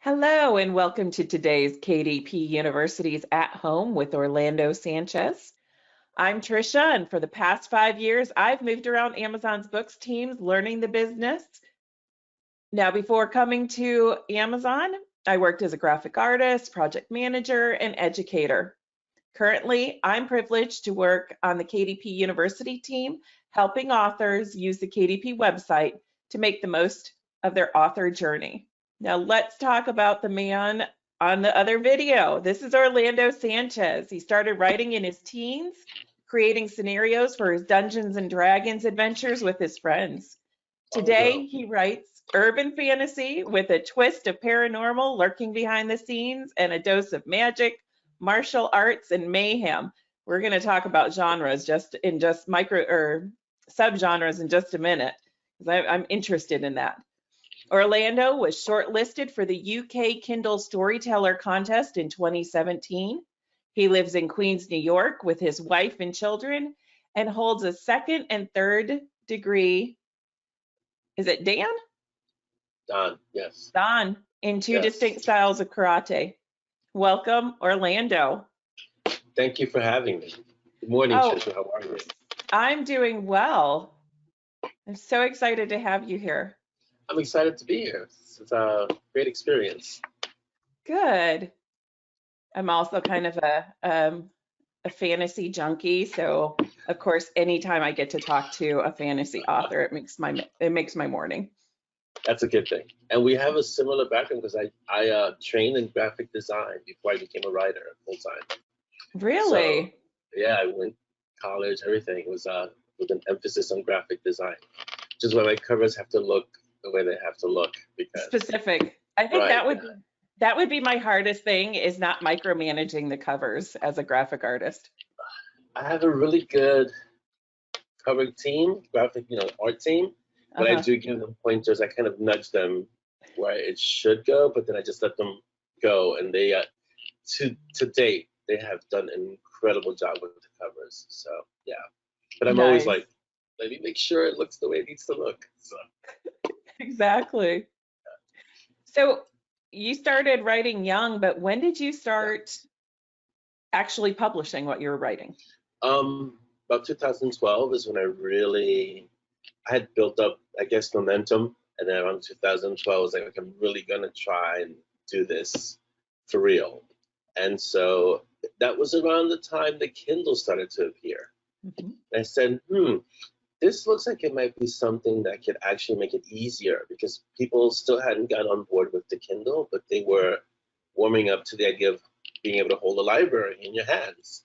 Hello and welcome to today's KDP University's At Home with Orlando Sanchez. I'm Trisha, and for the past 5 years, I've moved around Amazon's books teams learning the business. Now, before coming to Amazon, I worked as a graphic artist, project manager, and educator. Currently, I'm privileged to work on the KDP University team, helping authors use the KDP website to make the most of their author journey. Now let's talk about the man on the other video. This is Orlando Sanchez. He started writing in his teens, creating scenarios for his Dungeons and Dragons adventures with his friends. Today, he writes urban fantasy with a twist of paranormal lurking behind the scenes and a dose of magic, martial arts, and mayhem. We're going to talk about genres just subgenres in just a minute, because I'm interested in that. Orlando was shortlisted for the UK Kindle Storyteller Contest in 2017. He lives in Queens, New York with his wife and children and holds a second and third degree. Is it Dan? Dan, yes. Dan, in two distinct styles of karate. Welcome, Orlando. Thank you for having me. Good morning, Trisha. How are you? I'm doing well. I'm so excited to have you here. I'm excited to be here. It's a great experience. Good. I'm also kind of a fantasy junkie, so of course, anytime I get to talk to a fantasy author, it makes my morning. That's a good thing. And we have a similar background because I trained in graphic design before I became a writer full time. Really? So, yeah, I went to college. Everything was with an emphasis on graphic design, which is why my covers have to look the way they have to look. Because specific. I think that would be my hardest thing, is not micromanaging the covers as a graphic artist. I have a really good cover team, graphic, art team, but I do give them pointers. I kind of nudge them where it should go, but then I just let them go. And they, to date, they have done an incredible job with the covers. So yeah, but I'm always like, let me make sure it looks the way it needs to look. So. Exactly. So you started writing young, but when did you start actually publishing what you were writing? About 2012 is when I had built up, I guess, momentum. And then around 2012, I was like, I'm really going to try and do this for real. And so that was around the time the Kindle started to appear. Mm-hmm. I said, this looks like it might be something that could actually make it easier, because people still hadn't got on board with the Kindle, but they were warming up to the idea of being able to hold a library in your hands.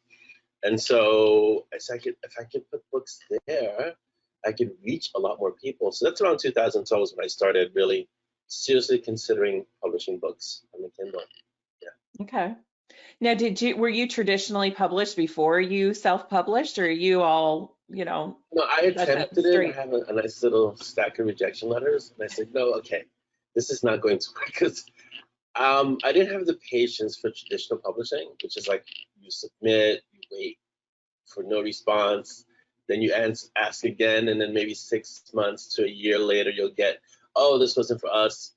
And so I said, if I could put books there, I could reach a lot more people. So that's around 2012 when I started really seriously considering publishing books on the Kindle. Yeah. Okay. Now, were you traditionally published before you self-published, or are you all, No, I attempted it. I have a nice little stack of rejection letters, and I said, no, okay, this is not going to work, because I didn't have the patience for traditional publishing, which is like you submit, you wait for no response, then you ask again, and then maybe 6 months to a year later, you'll get, oh, this wasn't for us,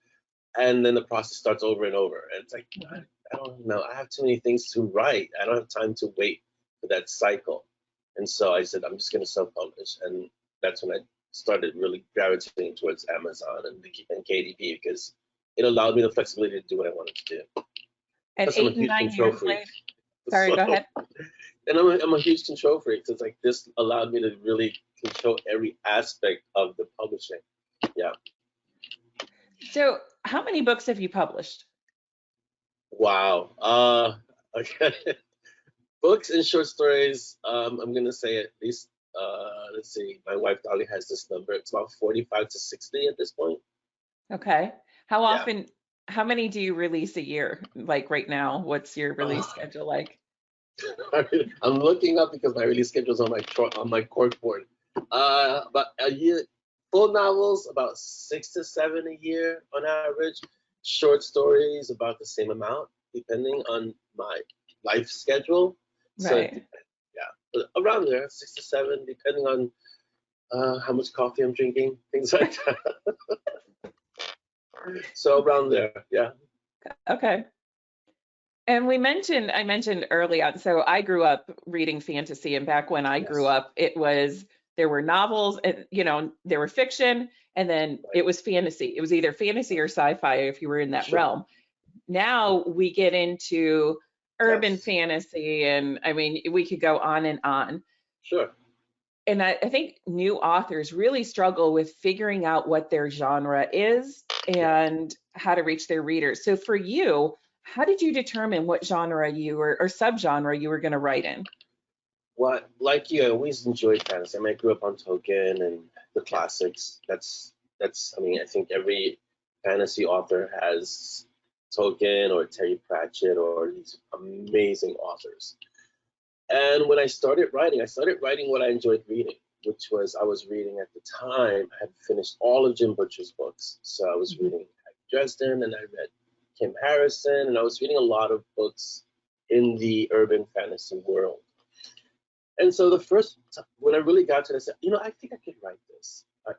and then the process starts over and over, and it's like, I don't know, I have too many things to write. I don't have time to wait for that cycle. And so I said, I'm just going to self-publish. And that's when I started really gravitating towards Amazon and KDP, because it allowed me the flexibility to do what I wanted to do. And 8 and 9 years later. Sorry, go ahead. And I'm a huge control freak. So it's like this allowed me to really control every aspect of the publishing. Yeah. So how many books have you published? Wow. Okay. Books and short stories, I'm going to say at least, let's see, my wife Dolly has this number. It's about 45 to 60 at this point. Okay. How often, how many do you release a year? Like right now, what's your release schedule like? I'm looking up because my release schedule is on my cork board. About a year, full novels, about 6 to 7 a year on average. Short stories, about the same amount, depending on my life schedule. Right. So, but around there, 6 to 7, depending on how much coffee I'm drinking, things like that. So around there, yeah. Okay. And I mentioned early on, so I grew up reading fantasy, and back when I grew Yes. up, there were novels and, there were fiction, and then Right. it was fantasy. It was either fantasy or sci-fi if you were in that Sure. realm. Now we get into urban Yes. fantasy, and I mean, we could go on and on. Sure. And I think new authors really struggle with figuring out what their genre is Yeah. and how to reach their readers. So for you, how did you determine what genre or subgenre you were going to write in? Well, like you, I always enjoyed fantasy. I mean, I grew up on Tolkien and the Yeah. classics. That's. I mean, I think every fantasy author has Tolkien or Terry Pratchett or these amazing authors. And when I started writing what I enjoyed reading, which was I was reading at the time. I had finished all of Jim Butcher's books, so I was Mhm. reading Dresden, and I read Kim Harrison, and I was reading a lot of books in the urban fantasy world. And so when I really got to it, I said, I think I could write this. I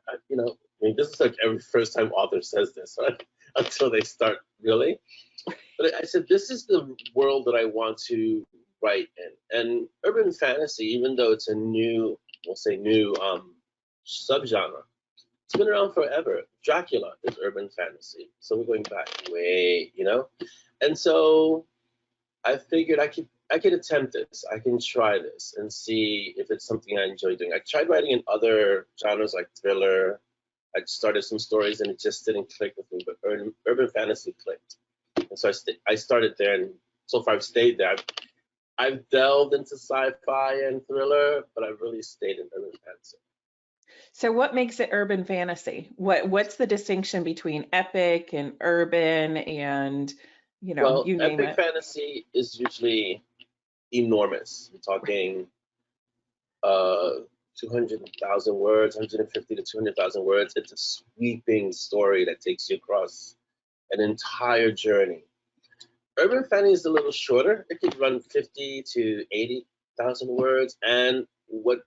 mean, this is like every first time author says this, right? Until they start really. But I said, this is the world that I want to write in. And urban fantasy, even though it's a new, we'll say new subgenre, it's been around forever. Dracula is urban fantasy. So we're going back way. And so I figured I could attempt this. I can try this and see if it's something I enjoy doing. I tried writing in other genres like thriller. I started some stories and it just didn't click with me, but urban fantasy clicked. And so I started there, and so far I've stayed there. I've delved into sci-fi and thriller, but I've really stayed in urban fantasy. So what makes it urban fantasy? What's the distinction between epic and urban and, Well, you name epic it? fantasy is usually enormous. We're talking uh 200,000 words, 150 to 200,000 words. It's a sweeping story that takes you across an entire journey. Urban fantasy is a little shorter. It could run 50 to 80,000 words. And what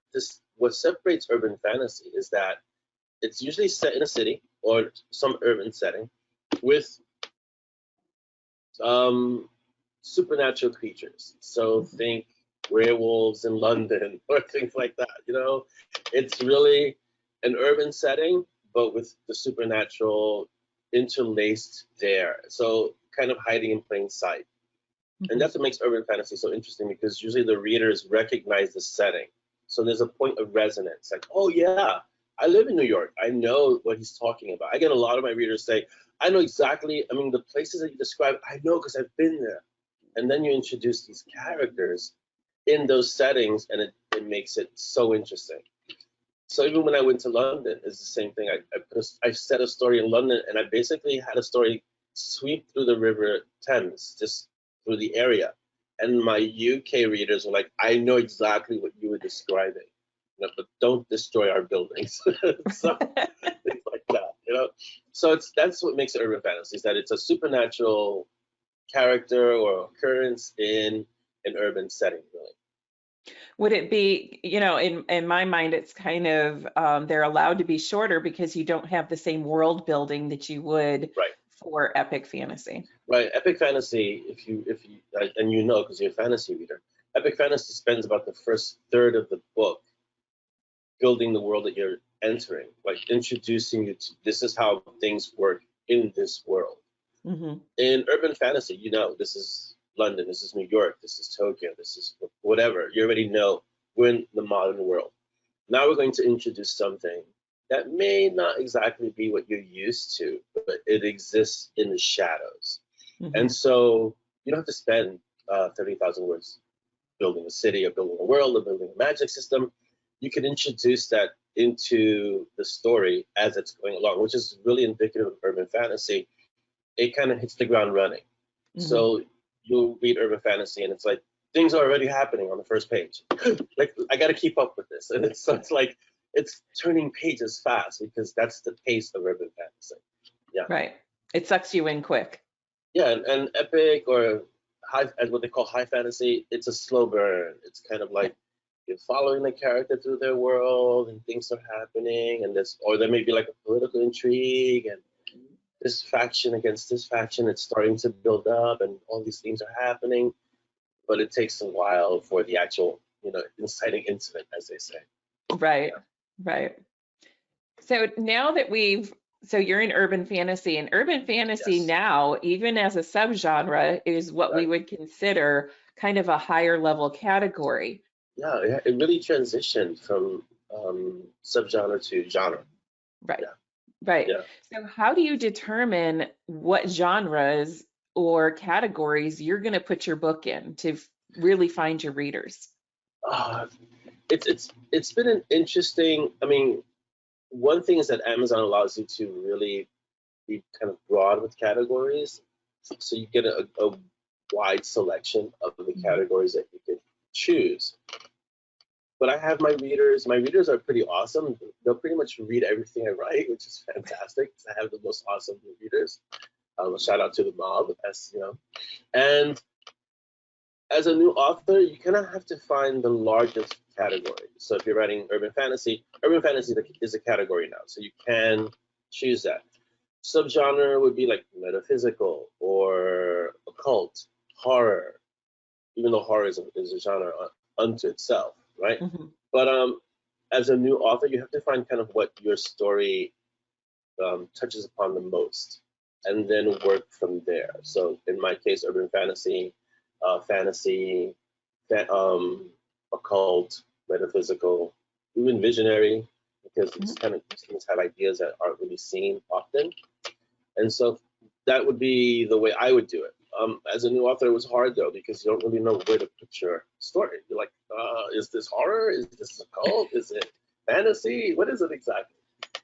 separates urban fantasy is that it's usually set in a city or some urban setting with um, supernatural creatures. So Mhm. think werewolves in London or things like that. It's really an urban setting, but with the supernatural interlaced there. So kind of hiding in plain sight. And Mhm. that's what makes urban fantasy so interesting, because usually the readers recognize the setting. So there's a point of resonance, like, oh yeah, I live in New York. I know what he's talking about. I get a lot of my readers say, I know exactly, I mean, the places that you describe, I know because I've been there. And then you introduce these characters in those settings, and it makes it so interesting. So even when I went to London, it's the same thing. I set a story in London, and I basically had a story sweep through the River Thames, just through the area. And my UK readers were like, "I know exactly what you were describing, but don't destroy our buildings." So things like that. So that's what makes it urban fantasy, is that it's a supernatural character or occurrence in an urban setting, really. Would it be, in my mind, it's kind of they're allowed to be shorter because you don't have the same world building that you would Right. for epic fantasy. Right. Epic fantasy, if you and because you're a fantasy reader, epic fantasy spends about the first third of the book building the world that you're entering, like introducing you to this is how things work in this world. Hmm. In urban fantasy, this is London, this is New York, this is Tokyo, this is whatever. You already know we're in the modern world. Now we're going to introduce something that may not exactly be what you're used to, but it exists in the shadows. Hmm. And so you don't have to spend 30,000 words building a city or building a world or building a magic system. You can introduce that into the story as it's going along, which is really indicative of urban fantasy. It kind of hits the ground running. Hmm. So you'll read urban fantasy and it's like things are already happening on the first page. Like I got to keep up with this, and it's like it's turning pages fast because that's the pace of urban fantasy. Yeah. Right. It sucks you in quick. Yeah, and epic or high, as what they call high fantasy, it's a slow burn. It's kind of Yeah. like you're following the character through their world, and things are happening, and or there may be like a political intrigue, this faction against this faction. It's starting to build up, and all these things are happening, but it takes a while for the actual, inciting incident, as they say. Right, right. So now that so you're in urban fantasy, and urban fantasy Yes. now, even as a subgenre, is what we Right. would consider kind of a higher level category. Yeah, it really transitioned from subgenre to genre. Right, Yeah, right. yeah. So how do you determine what genres or categories you're going to put your book in to really find your readers? Uh, it's been an interesting. I mean, one thing is that Amazon allows you to really be kind of broad with categories, so you get a wide selection of the Mhm. categories that you can choose. But I have my readers. My readers are pretty awesome. They'll pretty much read everything I write, which is fantastic. I have the most awesome readers. A shout out to the mob, as you know. And as a new author, you kind of have to find the largest category. So if you're writing urban fantasy is a category now. So you can choose that. Subgenre would be like metaphysical or occult, horror, even though horror is a genre unto itself, right? Mhm. But as a new author, you have to find kind of what your story touches upon the most, and then work from there. So in my case, urban fantasy, fantasy, occult, metaphysical, even visionary, because it's Mhm. kind of these things have ideas that aren't really seen often. And so that would be the way I would do it. As a new author, it was hard though because you don't really know where to put your story. You're like, is this horror? Is this occult? Is it fantasy? What is it exactly?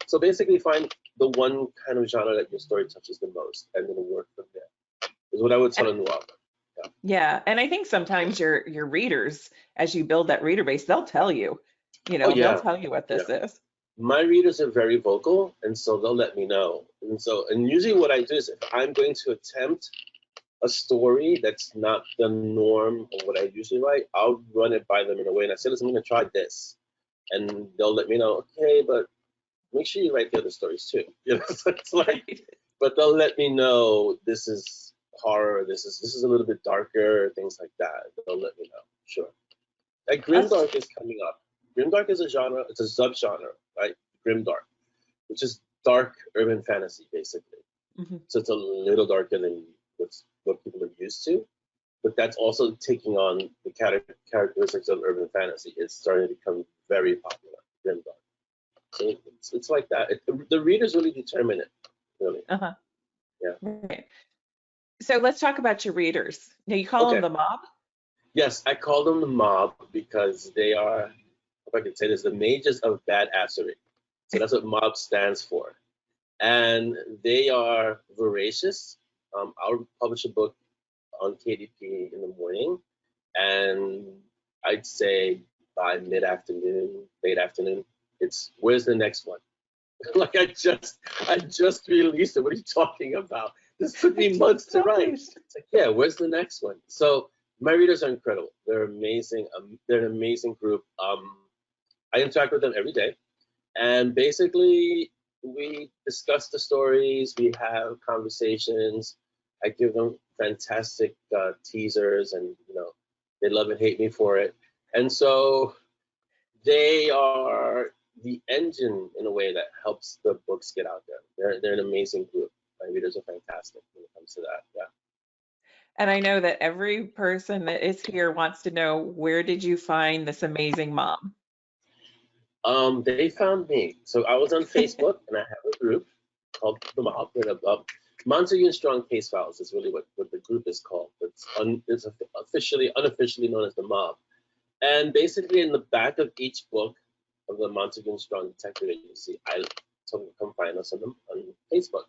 So basically, find the one kind of genre that your story touches the most, and then work from there. Is what I would tell And a new author. Yeah. yeah, and I think sometimes your readers, as you build that reader base, they'll tell you, Oh they'll yeah, tell you what yeah. this is. My readers are very vocal, and so they'll let me know. And usually, what I do is if I'm going to attempt a story that's not the norm of what I usually write, I'll run it by them in a way, and I say, listen, I'm going to try this, and they'll let me know, okay, but make sure you write the other stories too. So it's like, Right. but they'll let me know this is horror, this is a little bit darker, things like that. They'll let me know, sure. Like That's grimdark is coming up. Grimdark is a genre, it's a subgenre, right? Grimdark, which is dark urban fantasy, basically. mhm. So it's a little darker than what people are used to, but that's also taking on the characteristics of urban fantasy. It's starting to become very popular, grimdark. So it's like that. The readers really determine it, really. Uh-huh. Yeah. Right. So let's talk about your readers. Now you call them Okay. the mob? Yes, I call them the mob because they are, if I could say this, the mages of badassery. So that's what mob stands for. And they are voracious. I'll publish a book on KDP in the morning, and I'd say by mid-afternoon, late afternoon, it's where's the next one? Like I just released it. What are you talking about? This took I me just months to write. published. It's like, yeah, where's the next one? So my readers are incredible. They're amazing. They're an amazing group. I interact with them every day, and basically we discuss the stories. We have conversations. I give them fantastic teasers, and they love and hate me for it. And so they are the engine in a way that helps the books get out there. They're an amazing group. My readers are fantastic when it comes to that. Yeah. And I know that every person that is here wants to know, where did you find this amazing mom? They found me. So I was on Facebook, and I have a group called the Mob. Montague and Strong Case Files is really what the group is called. It's unofficially known as the Mob. And basically, in the back of each book of the Montague and Strong Detective Agency, I tell them to come find us on Facebook.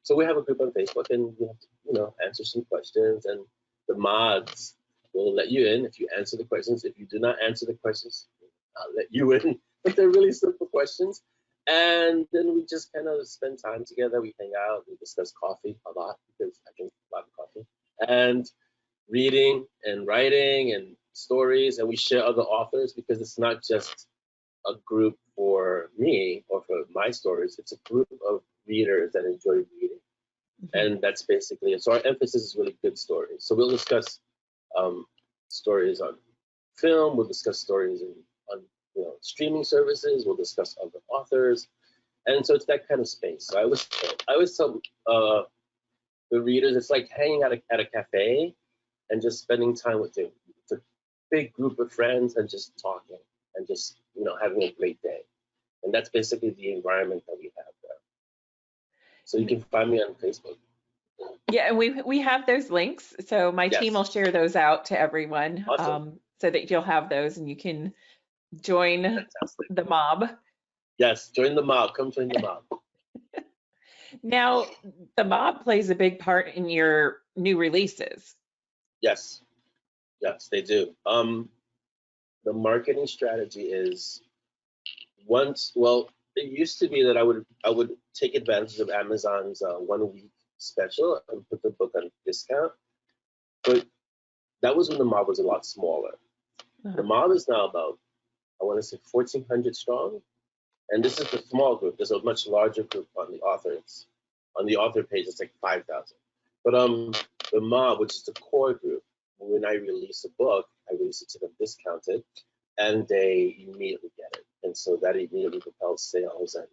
So we have a group on Facebook, and we have to, answer some questions, and the mods will let you in if you answer the questions. If you do not answer the questions, I'll let you in. But they're really simple questions. And then we just kind of spend time together. We hang out. We discuss coffee a lot because I drink a lot of coffee. And reading and writing and stories, and we share other authors because it's not just a group for me or for my stories. It's a group of readers that enjoy reading. And that's basically it. So our emphasis is really good stories. So we'll discuss stories on film. We'll discuss stories on streaming services. We'll discuss other authors, and so it's that kind of space. So I always tell the readers, it's like hanging out at a cafe and just spending time with a big group of friends and just talking and just having a great day. And that's basically the environment that we have there. So you can find me on Facebook. Yeah, and we have those links. So my team Yes. will share those out to everyone, Awesome. so that you'll have those and you can join Fantastic. the mob. Yes, join the mob. Come join the mob. Now, the mob plays a big part in your new releases. Yes, they do. The marketing strategy is it used to be that I would take advantage of Amazon's 1 week special and put the book on discount, but that was when the mob was a lot smaller. The mob is now about, I want to say, 1,400 strong, and this is the small group. There's a much larger group on the authors. On the author page, it's like 5,000. But the mob, which is the core group, when I release a book, I release it to them discounted, and they immediately get it. And so that immediately propels sales, and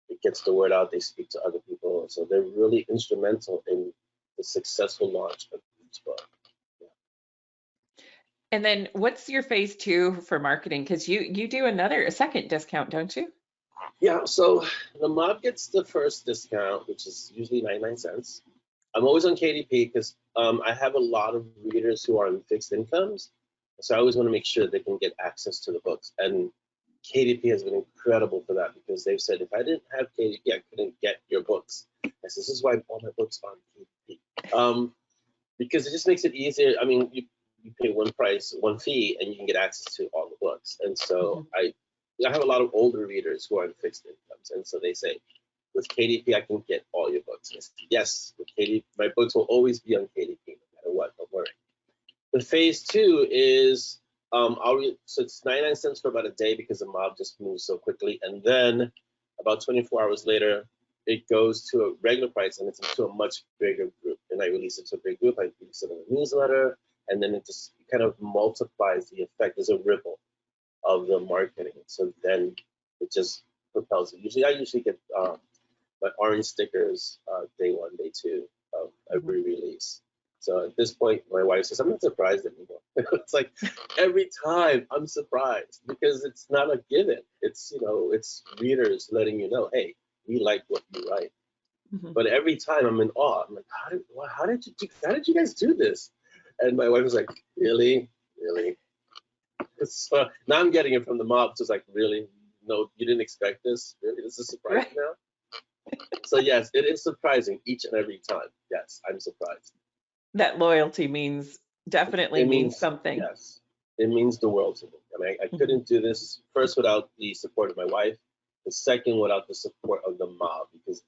it gets the word out. They speak to other people. So they're really instrumental in the successful launch of each book. Yeah. And then what's your phase 2 for marketing? Because you do a second discount, don't you? Yeah, so the mob gets the first discount, which is usually 99 cents. I'm always on KDP because I have a lot of readers who are on fixed incomes. So I always want to make sure they can get access to the books. And KDP has been incredible for that because they've said, if I didn't have KDP, I couldn't get your books. I said, this is why all my books are on KDP. Because it just makes it easier. I mean, you pay one fee, and you can get access to all the books. And so I have a lot of older readers who are on fixed incomes. And so they say, with KDP, I can get all your books. And I said, yes, with KDP, my books will always be on KDP, no matter what, don't worry. The phase 2 is, so it's 99 cents for about a day because the mob just moves so quickly. And then about 24 hours later, it goes to a regular price, and it's into a much bigger group. And I release it to a big group. I release it in a newsletter, and then it just kind of multiplies the effect. There's a ripple of the marketing. So then it just propels it. I usually get my orange stickers day 1, day 2 of every release. So at this point, my wife says, I'm not surprised anymore. It's like every time I'm surprised because it's not a given. It's, it's readers letting you know, hey, we like what you write. But every time I'm in awe. I'm like, how did you guys do this? And my wife was like, really? So now I'm getting it from the mob. So it's like, really? No, you didn't expect this? Really? This is a surprise now? So yes, it is surprising each and every time. Yes, I'm surprised. That loyalty definitely means something. Yes, it means the world to me. I mean, I couldn't do this first without the support of my wife. The second, without the support of the mob, because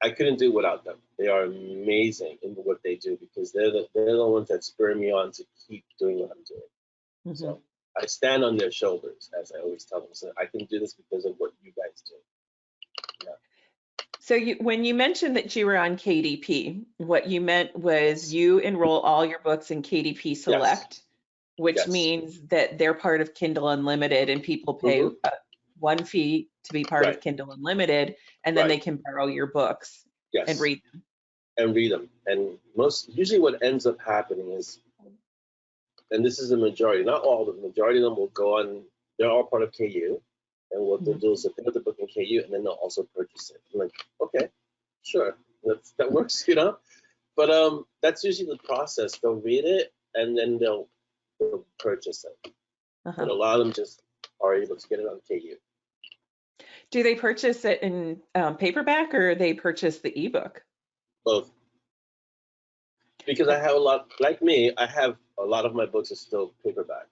I couldn't do it without them. They are amazing in what they do because they're the ones that spur me on to keep doing what I'm doing. So I stand on their shoulders, as I always tell them. So I can do this because of what you guys do. Yeah. So when you mentioned that you were on KDP, what you meant was you enroll all your books in KDP Select, which means that they're part of Kindle Unlimited, and people pay one fee to be part of Kindle Unlimited, and then they can borrow your books and read them. And usually what ends up happening is, and this is the majority, not all, but the majority of them will go on, they're all part of KU. And what they'll do is they'll pick up the book in KU, and then they'll also purchase it. I'm like, okay, sure, that works, But that's usually the process. They'll read it, and then they'll purchase it. But a lot of them just are able to get it on KU. Do they purchase it in paperback, or they purchase the ebook? Both. Because I have a lot, like me, I have a lot of my books are still paperback.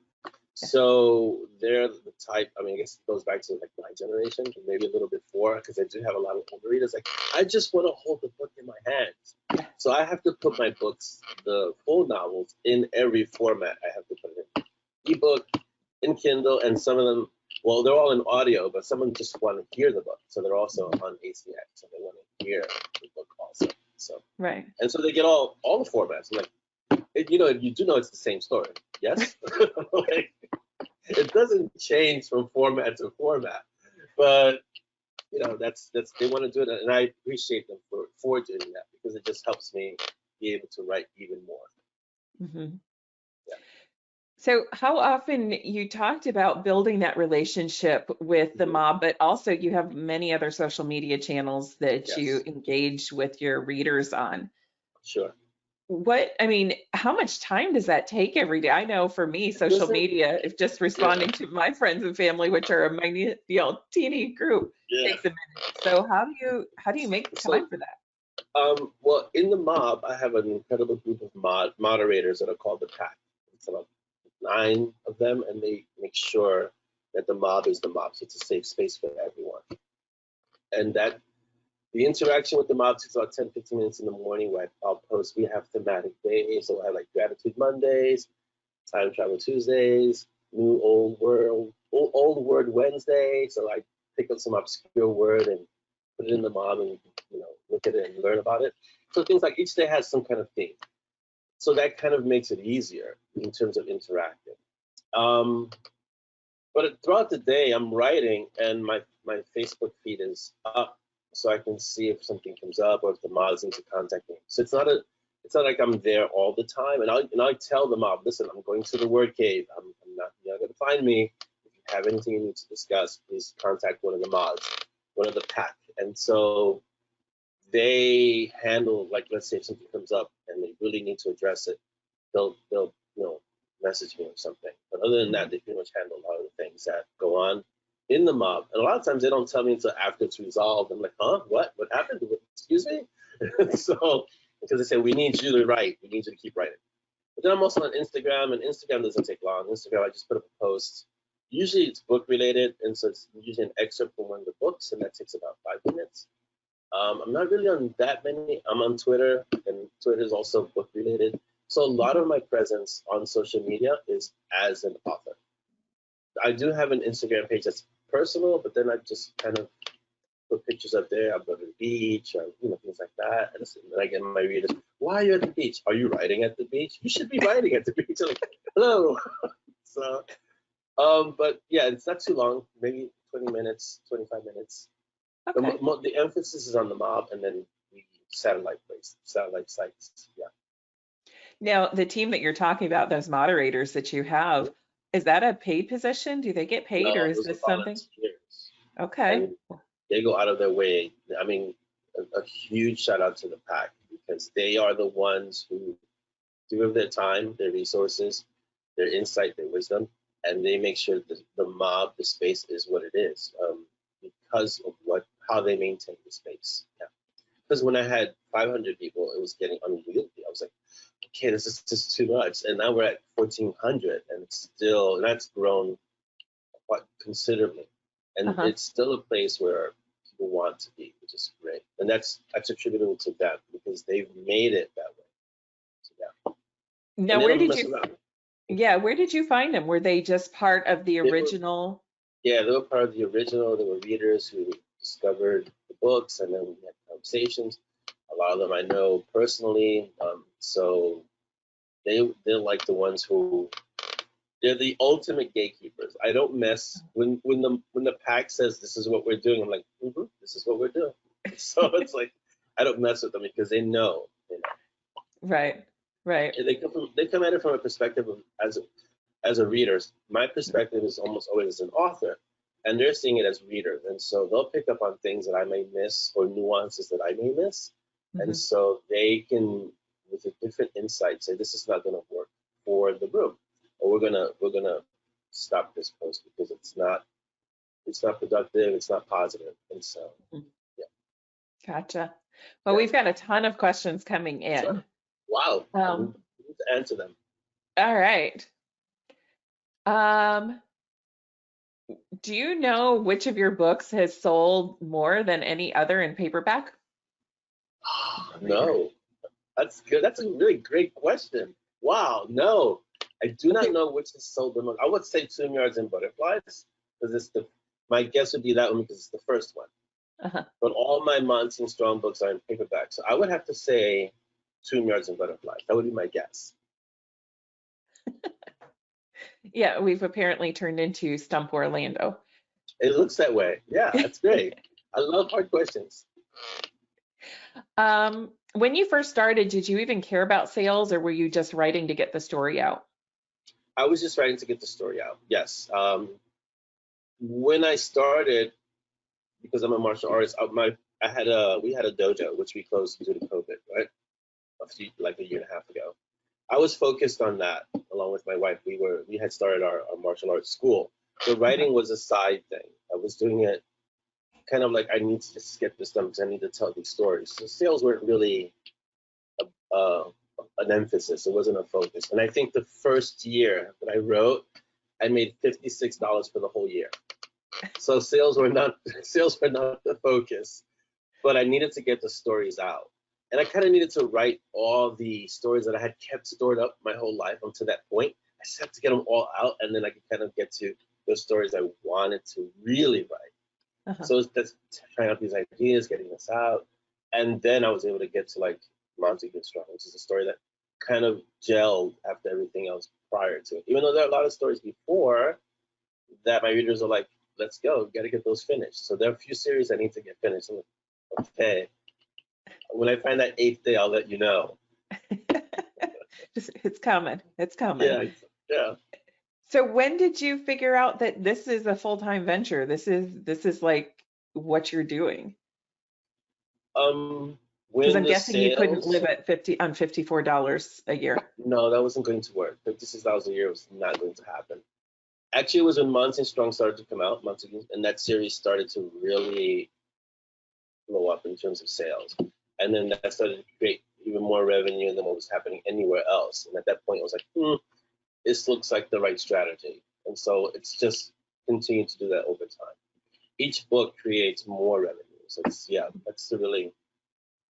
So they're the type, I mean, I guess it goes back to like my generation, maybe a little bit before, because I do have a lot of older readers. Like, I just want to hold the book in my hands. So I have to put my books, the full novels, in every format. I have to put it in ebook, in Kindle, and some of them Well, they're all in audio, but someone just want to hear the book, so they're also on ACX, so they want to hear the book also. So Right. and so they get all the formats. Like, you know, you do know it's the same story, yes? Like, it doesn't change from format to format, but you know, that's they want to do it, and I appreciate them for doing that, because it just helps me be able to write even more. Hmm. Yeah. So how often you talked about building that relationship with the mob, but also you have many other social media channels that you Yes, engage with your readers on. sure. I mean, how much time does that take every day? I know for me, It social doesn't. media, if just Yeah, responding to my friends and family, which are a minute, teeny group, yeah. takes a minute. So how do you make So, time for that? well, in the mob, I have an incredible group of moderators that are called the Pack. It's about 9 of them, and they make sure that the mob is the mob, so it's a safe space for everyone. And that the interaction with the mob takes about 10, 15 minutes in the morning, where I'll post. We have thematic days, so we'll have like Gratitude Mondays, Time Travel Tuesdays, New Old Word Wednesday. So I pick up some obscure word and put it in the mob, and you know, look at it and learn about it. So things like each day has some kind of theme. So that kind of makes it easier in terms of interacting. But throughout the day, I'm writing, and my Facebook feed is up, so I can see if something comes up or if the mods need to contact me. So it's not like I'm there all the time. And I tell the mob, listen, I'm going to the word cave. You're not going to find me. If you have anything you need to discuss, please contact one of the mods, one of the pack. And so they handle, like, let's say if something comes up and they really need to address it, they'll you know, message me or something. But other than that, they pretty much handle a lot of the things that go on in the mob. And a lot of times they don't tell me until after it's resolved. I'm like, huh? What happened? Excuse me? So because they say, we need you to write, we need you to keep writing. But then I'm also on Instagram, and Instagram doesn't take long. Instagram, I just put up a post. Usually it's book related, and so it's usually an excerpt from one of the books, and that takes about 5 minutes. I'm not really on that many. I'm on Twitter, and Twitter is also book related. So a lot of my presence on social media is as an author. I do have an Instagram page that's personal, but then I just kind of put pictures up there. I'll go to the beach, or you know, things like that. And then I get my readers, why are you at the beach? Are you writing at the beach? You should be writing at the beach. I'm like, hello. So, but yeah, it's not too long. Maybe 20 minutes, 25 minutes. Okay. The emphasis is on the mob, and then the satellite sites. Yeah. Now, the team that you're talking about, those moderators that you have, is that a paid position? Do they get paid, or No, is those are this something? volunteers. Okay. And they go out of their way. I mean, a huge shout out to the pack, because they are the ones who give their time, their resources, their insight, their wisdom, and they make sure that the mob, the space, is what it is, because of how they maintain the space. Yeah. Because when I had 500 people, it was getting unwieldy. I was like, okay, this is just too much. And now we're at 1,400, and that's grown quite considerably. And it's still a place where people want to be, which is great. And that's attributable to them, because they've made it that way. So, yeah. Now, And they where don't did mess you, around. yeah, where did you find them? Were they just part of the They were, original? yeah, they were part of the original. They were readers who discovered the books, and then we had conversations. A lot of them I know personally. So they're like the ones who, they're the ultimate gatekeepers. I don't mess when the pack says this is what we're doing. I'm like, this is what we're doing. So it's like I don't mess with them, because they know. Right. Right. And they come at it from a perspective of as a reader. My perspective is almost always as an author, and they're seeing it as readers, and so they'll pick up on things that I may miss, or nuances that I may miss, and so they can, with a different insight, say this is not going to work for the room, or we're gonna stop this post because it's not productive, it's not positive, and so yeah. Gotcha. Well, Yeah. we've got a ton of questions coming in. Sure. Wow. I need to answer them. All right. Do you know which of your books has sold more than any other in paperback? No. That's good. That's a really great question. Wow. No, I do not know which is sold the most. I would say Tomb Yards and Butterflies, because my guess would be that one because it's the first one. Uh-huh. But all my Monty Strong books are in paperback, so I would have to say Tomb Yards and Butterflies. That would be my guess. Yeah, we've apparently turned into Stump Orlando. It looks that way. Yeah, that's great. I love hard questions. When you first started, did you even care about sales, or were you just writing to get the story out? I was just writing to get the story out. Yes. When I started, because I'm a martial artist, we had a dojo which we closed due to COVID, right? Like a year and a half ago. I was focused on that along with my wife. We had started our martial arts school. So writing was a side thing. I was doing it kind of like I need to just get this done because I need to tell these stories. So sales weren't really an emphasis. It wasn't a focus. And I think the first year that I wrote, I made $56 for the whole year. So sales were not the focus, but I needed to get the stories out. And I kind of needed to write all the stories that I had kept stored up my whole life until that point. I just had to get them all out, and then I could kind of get to those stories I wanted to really write. So it's just trying out these ideas, getting this out. And then I was able to get to like Monty Gets Strong, which is a story that kind of gelled after everything else prior to it. Even though there are a lot of stories before that my readers are like, let's go, got to get those finished. So there are a few series I need to get finished. I'm like, okay. When I find that 8th day, I'll let you know. It's coming. It's coming. Yeah. So when did you figure out that this is a full-time venture? This is like what you're doing? Because I'm guessing you couldn't live at $54 a year. No, that wasn't going to work. $56 a year was not going to happen. Actually, it was when Monty Strong started to come out, and that series started to really blow up in terms of sales. And then that started to create even more revenue than what was happening anywhere else. And at that point, I was like, this looks like the right strategy. And so it's just continued to do that over time. Each book creates more revenue. So that's the really,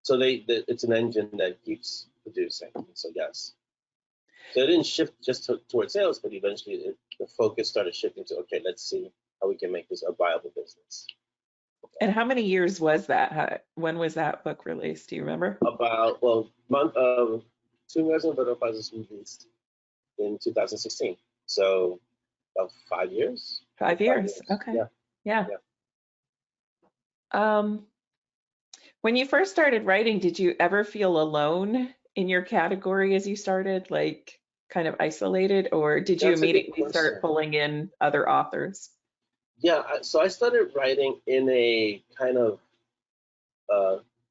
so it's an engine that keeps producing. So yes. So it didn't shift just towards sales, but eventually the focus started shifting to, okay, let's see how we can make this a viable business. And how many years was that? When was that book released? Do you remember? Two years and Butterflies was released in 2016. So about 5 years. 5 years. Okay. Yeah. When you first started writing, did you ever feel alone in your category as you started, like kind of isolated, or did you immediately start pulling in other authors? Yeah, so I started writing in a kind of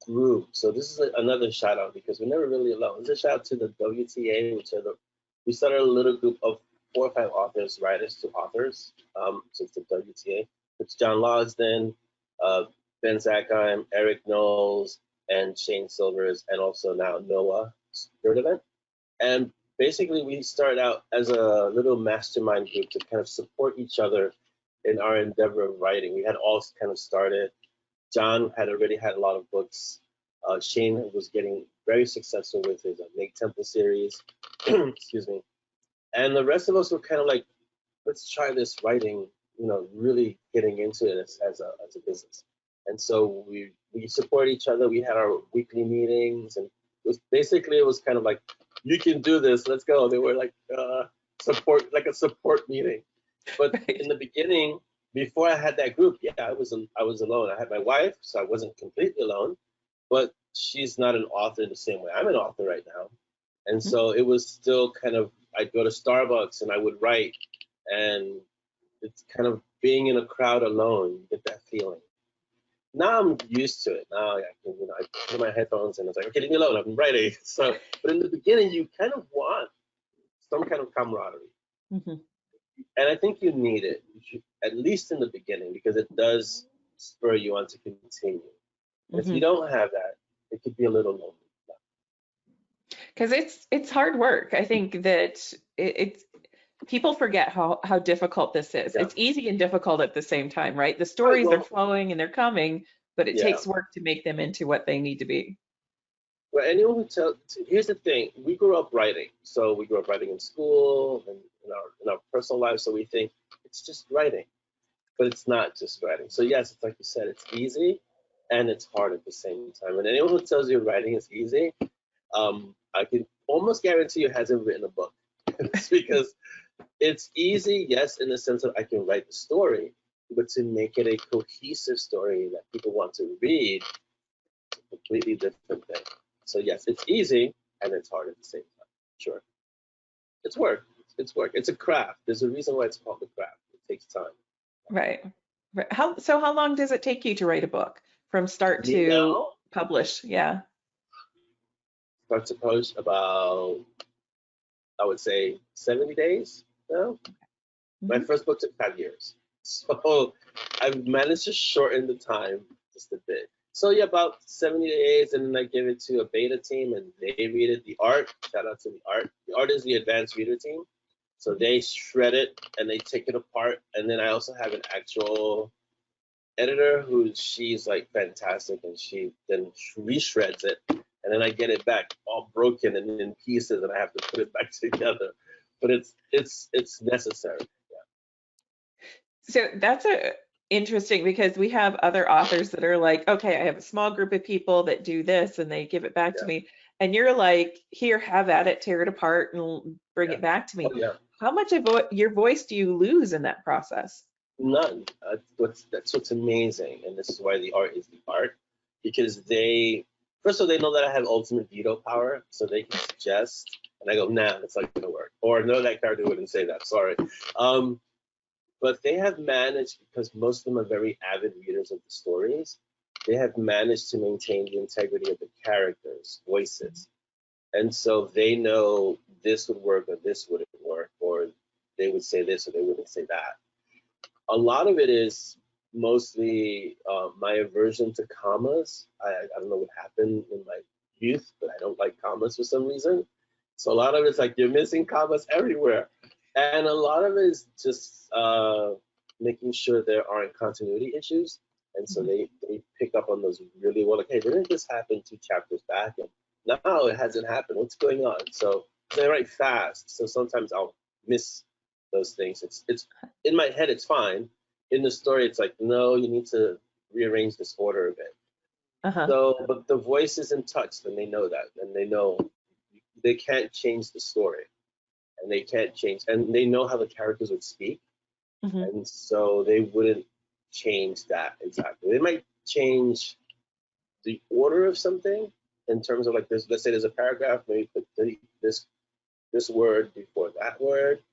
group. So this is another shout out because we're never really alone. It's a shout out to the WTA, we started a little group of 4 or 5 authors, writers to authors. So it's the WTA. It's John Losden, Ben Zackheim, Eric Knowles, and Shane Silvers, and also now Noah Sturdivant. And basically we started out as a little mastermind group to kind of support each other in our endeavor of writing. We had all kind of started. John had already had a lot of books. Shane was getting very successful with his Nate Temple series. Excuse me. And the rest of us were kind of like, let's try this writing, really getting into it as a business. And so we support each other. We had our weekly meetings, and it was kind of like, you can do this, let's go. They were like a support meeting. But in the beginning, before I had that group, I was alone. I had my wife, so I wasn't completely alone, but she's not an author in the same way. I'm an author right now. And so it was still kind of, I'd go to Starbucks and I would write, and it's kind of being in a crowd alone, you get that feeling. Now I'm used to it. Now I put my headphones and it's like, okay, leave me alone, I'm writing. So, but in the beginning, you kind of want some kind of camaraderie. Mm-hmm. And I think you need it, at least in the beginning, because it does spur you on to continue. Mm-hmm. If you don't have that, it could be a little lonely. Because it's hard work. I think that it's people forget how difficult this is. Yeah. It's easy and difficult at the same time, right? The stories are flowing and they're coming, but it takes work to make them into what they need to be. Well, anyone who here's the thing: we grew up writing, so we grew up writing in school and in our personal lives. So we think it's just writing, but it's not just writing. So yes, it's like you said, it's easy and it's hard at the same time. And anyone who tells you writing is easy, I can almost guarantee you hasn't written a book. It's because it's easy, yes, in the sense of I can write the story, but to make it a cohesive story that people want to read, it's a completely different thing. So yes, it's easy and it's hard at the same time. Sure. It's work. It's work. It's a craft. There's a reason why it's called a craft. It takes time. Right. How long does it take you to write a book from start Me to now, publish? Yeah. start to post about, I would say, 70 days now. My Mhm. first book took 5 years. So I've managed to shorten the time just a bit. So yeah, about 70 days, and then I give it to a beta team and they read it. The art, shout out to the art. The art is the advanced reader team. So they shred it and they take it apart. And then I also have an actual editor she's like fantastic, and she then reshreds it. And then I get it back all broken and in pieces, and I have to put it back together. But it's necessary. So that's interesting because we have other authors that are like, okay, I have a small group of people that do this and they give it back to Yeah, me. And you're like, here, have at it, tear it apart and bring yeah. it back to Oh me. yeah. How much of your voice do you lose in that process? None. That's what's amazing, and this is why the art is the art, because first of all, they know that I have ultimate veto power, so they can suggest, and I go, nah, it's not gonna work, or no, that character wouldn't say that. Sorry, but they have managed, because most of them are very avid readers of the stories. They have managed to maintain the integrity of the characters' voices, and so they know this would work or this wouldn't work, or they would say this or they wouldn't say that. A lot of it is mostly my aversion to commas. I don't know what happened in my youth, but I don't like commas for some reason. So a lot of it's like you're missing commas everywhere. And a lot of it is just making sure there aren't continuity issues. And so they pick up on those really well. Like, hey, didn't this happen 2 chapters back? And no, it hasn't happened. What's going on? So they write fast. So sometimes I'll miss those things. It's in my head, it's fine. In the story, it's like, no, you need to rearrange this order a bit. Uh-huh. So, but the voice is in touch, and they know that, and they know they can't change the story, and they can't change, and they know how the characters would speak, Hmm. and so they wouldn't change that exactly. They might change the order of something in terms of like this. Let's say there's a paragraph, maybe put this word before that word,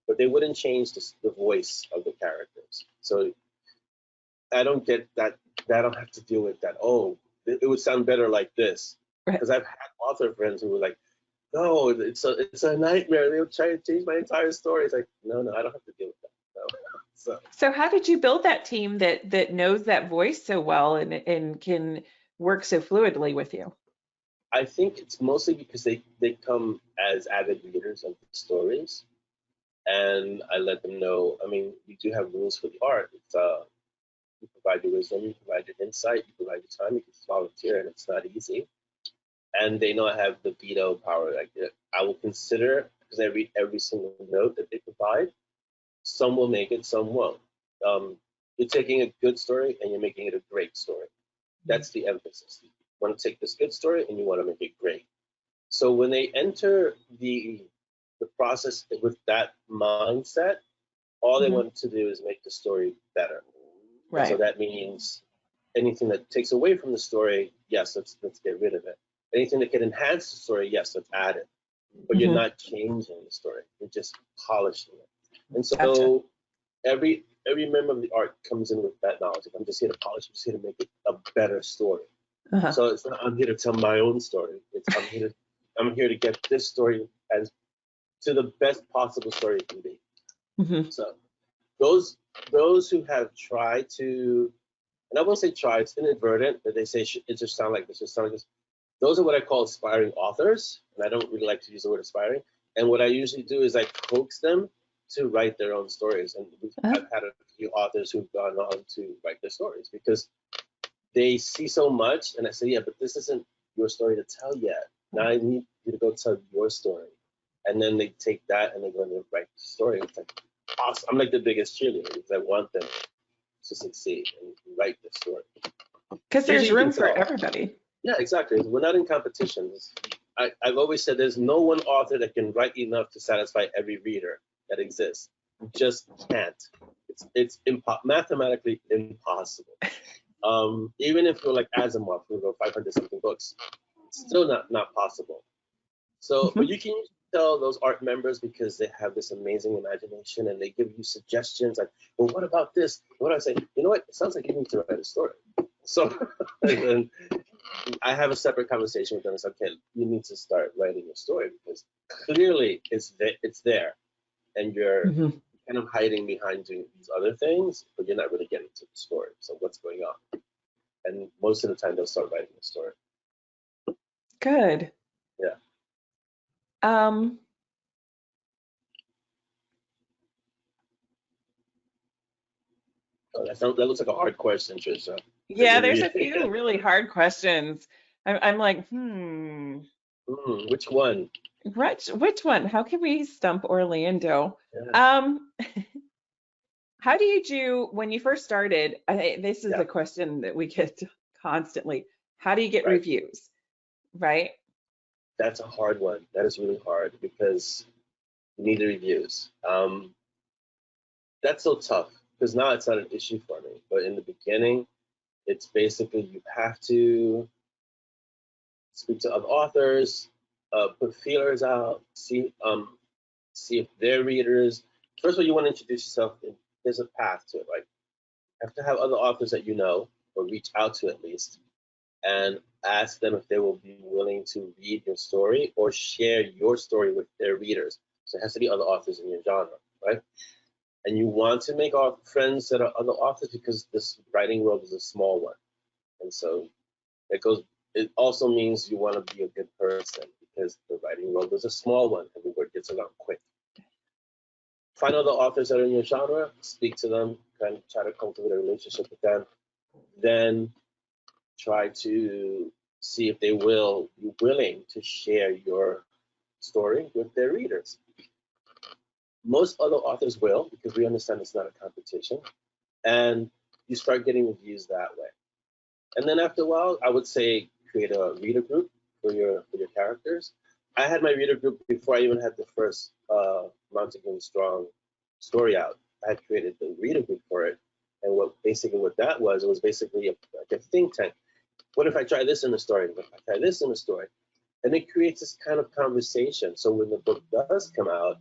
but they wouldn't change the voice of the characters. So I don't get that. I don't have to deal with that. Oh, it would sound better like this. Right. Because I've had author friends who were like, no, it's a nightmare. They would try to change my entire story. It's like, no, I don't have to deal with that. No. So So how did you build that team that knows that voice so well and can work so fluidly with you? I think it's mostly because they come as avid readers of the stories, and I let them know. I mean, we do have rules for the art. It's you provide your wisdom, you provide your insight, you provide your time, you can volunteer, and it's not easy. And they know I have the veto power. Like I will consider, because I read every single note that they provide. Some will make it, some won't. You're taking a good story and you're making it a great story. That's the emphasis. You want to take this good story and you want to make it great. So when they enter the process with that mindset, all they Hmm. want to do is make the story better. And so Right. that means anything that takes away from the story, yes, let's get rid of it. Anything that can enhance the story, yes, let's add it. But you're Hmm. not changing the story; you're just polishing it. And Gotcha. so every member of the art comes in with that knowledge. Like, I'm just here to polish. I'm just here to make it a better story. Uh-huh. So it's not I'm here to tell my own story. It's I'm here to get this story as to the best possible story it can be. Hmm. So those who have tried to, and I won't say try, it's inadvertent that they say it just sound like this, just sound like this. Those are what I call aspiring authors, and I don't really like to use the word aspiring. And what I usually do is I coax them to write their own stories. And Uh-huh. I've had a few authors who've gone on to write their stories because they see so much, and I say, yeah, but this isn't your story to tell yet. Now I need you to go tell your story. And then they take that and they go and write the story. It's like awesome. I'm like the biggest cheerleader because I want them to succeed and write the story. Because there's Usually you room can for tell. everybody. Yeah, exactly. We're not in competitions. I've always said there's no one author that can write enough to satisfy every reader that exists. You just can't. It's mathematically impossible. Even if you're like Asimov, who wrote 500 something books, it's still not possible. So, but you can tell those art members because they have this amazing imagination and they give you suggestions like, well, what about this? What do I say? You know what? It sounds like you need to write a story. So then I have a separate conversation with them. It's okay, you need to start writing a story because clearly it's there and you're kind of hiding behind doing these other things, but you're not really getting to the story. So what's going on? And most of the time they'll start writing a story. Good. Yeah. Oh, that looks like a hard question, Trisha. Yeah, there's a few really hard questions. I'm like, which one? Which one? How can we stump Orlando? Yeah. How do you do when you first started? This is a question that we get constantly. How do you get reviews? Right? That's a hard one. That is really hard because you need the reviews. That's so tough because now it's not an issue for me. But in the beginning, it's basically you have to speak to other authors, put feelers out, see if their readers. First of all, you want to introduce yourself. There's a path to it, right? You have to have other authors that you know or reach out to at least, and ask them if they will be willing to read your story or share your story with their readers. So it has to be other authors in your genre, right? And you want to make friends that are other authors because this writing world is a small one. And so it also means you want to be a good person because the writing world is a small one and the word gets around quick. Find other authors that are in your genre, speak to them, kind of try to cultivate a relationship with them, then try to see if they will be willing to share your story with their readers. Most other authors will, because we understand it's not a competition, and you start getting reviews that way. And then after a while, I would say create a reader group for your characters. I had my reader group before I even had the first Mountain Goon Strong story out. I had created the reader group for it, and what that was, it was basically like a think tank. What if I try this in the story? What if I try this in the story? And it creates this kind of conversation. So when the book does come out,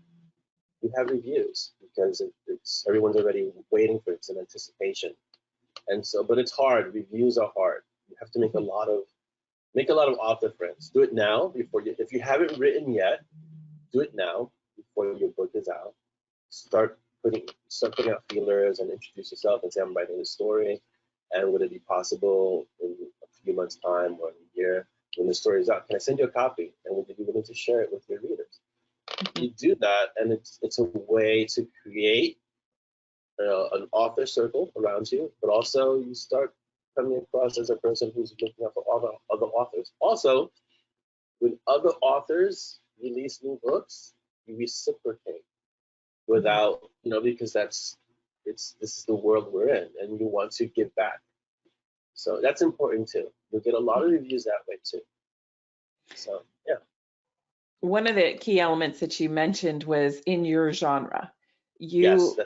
you have reviews because everyone's already waiting for it. It's in anticipation. And so, but it's hard. Reviews are hard. You have to make a lot of author friends. Do it now if you haven't written yet, do it now before your book is out. Start putting out feelers and introduce yourself and say, I'm writing a story. And would it be possible in a few months' time or a year when the story is out? Can I send you a copy? And would you be willing to share it with your readers? You do that, and it's a way to create an author circle around you, but also you start coming across as a person who's looking out for other authors. Also, when other authors release new books, you reciprocate without, because this is the world we're in, and you want to give back. So that's important too. You'll get a lot of reviews that way too. So yeah. One of the key elements that you mentioned was in your genre. You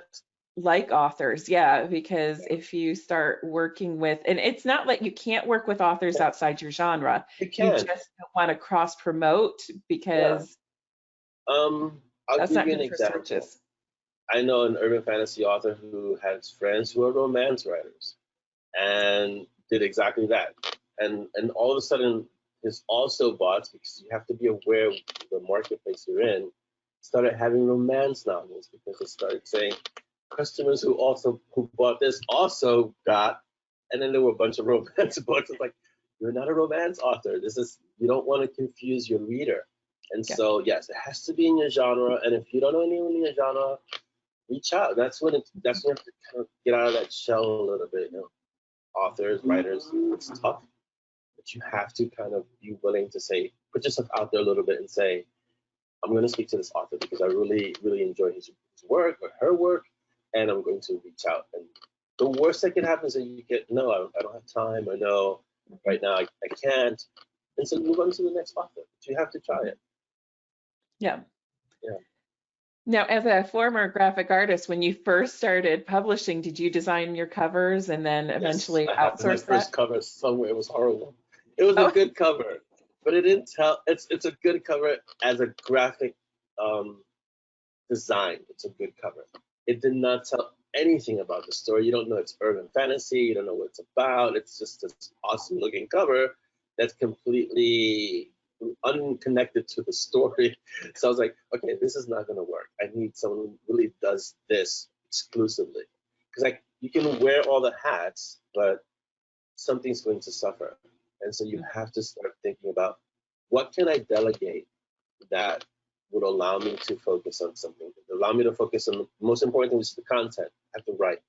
like authors, because if you start working with, and it's not like you can't work with authors outside your genre. You just don't want to cross promote because I'll give you an example. Searches. I know an urban fantasy author who has friends who are romance writers and did exactly that. And all of a sudden, his also bots, because you have to be aware of the marketplace you're in, started having romance novels because they started saying customers who bought this also got, and then there were a bunch of romance books. It's like, you're not a romance author. You don't want to confuse your reader. And so, yes, it has to be in your genre. And if you don't know anyone in your genre, reach out. That's when you have to kind of get out of that shell a little bit. Authors, writers, it's tough, but you have to kind of be willing to put yourself out there a little bit and say, I'm going to speak to this author because I really, really enjoy his work or her work, and I'm going to reach out and The worst that can happen is that you get, no, I don't have time, or no, right now I can't. And so move on to the next author. But you have to try it. Yeah. Yeah. Now, as a former graphic artist, when you first started publishing, did you design your covers and then eventually I have my outsource first that? cover somewhere. It was horrible. It was a Oh, good cover, but it didn't tell. It's a good cover as a graphic design. It's a good cover. It did not tell anything about the story. You don't know it's urban fantasy. You don't know what it's about. It's just this awesome looking cover that's completely unconnected to the story. So I was like, okay, this is not going to work. I need someone who really does this exclusively. Because like you can wear all the hats, but something's going to suffer. And so you have to start thinking about what can I delegate that would allow me to focus on something, allow me to focus on the most important thing, which is the content. I have to write.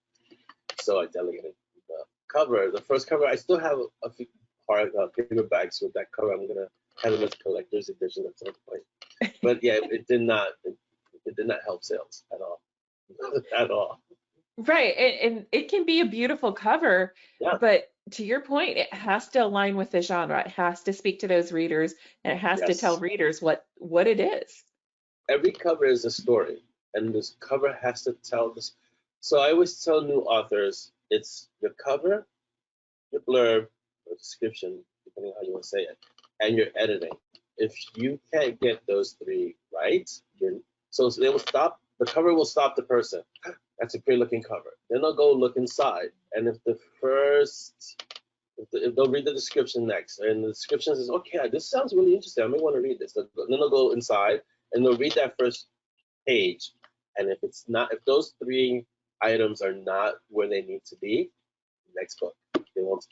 So I delegated the cover. The first cover, I still have a few paperbacks with that cover. I'm gonna have it as a collector's edition at some point. But yeah, it did not help sales at all. At all. right. And it can be a beautiful cover, Yeah. but to your point, it has to align with the genre. It has to speak to those readers, and it has to tell Yes. readers what it is. Every cover is a story, and this cover has to tell this. So I always tell new authors, it's your cover, your blurb, or description, depending on how you want to say it, and your editing. If you can't get those three right, so they will stop. The cover will stop the person. That's a great looking cover. Then they'll go look inside, and if they'll read the description next, and the description says, okay, this sounds really interesting. I may want to read this. Then they'll go inside and they'll read that first page. And if those three items are not where they need to be, next book, they won't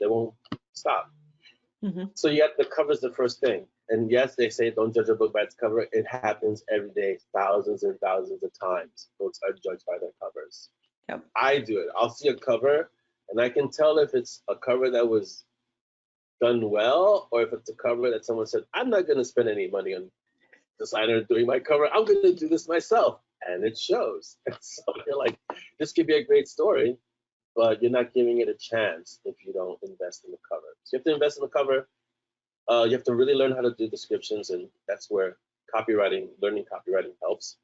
stop. Mm-hmm. So the cover's the first thing. And yes, they say don't judge a book by its cover. It happens every day, thousands and thousands of times. Books are judged by their covers. Yep. I do it. I'll see a cover, and I can tell if it's a cover that was done well, or if it's a cover that someone said, I'm not going to spend any money on designer doing my cover. I'm going to do this myself. And it shows. And so you're like, this could be a great story, but you're not giving it a chance if you don't invest in the cover. So you have to invest in the cover. You have to really learn how to do descriptions, and that's where learning copywriting helps.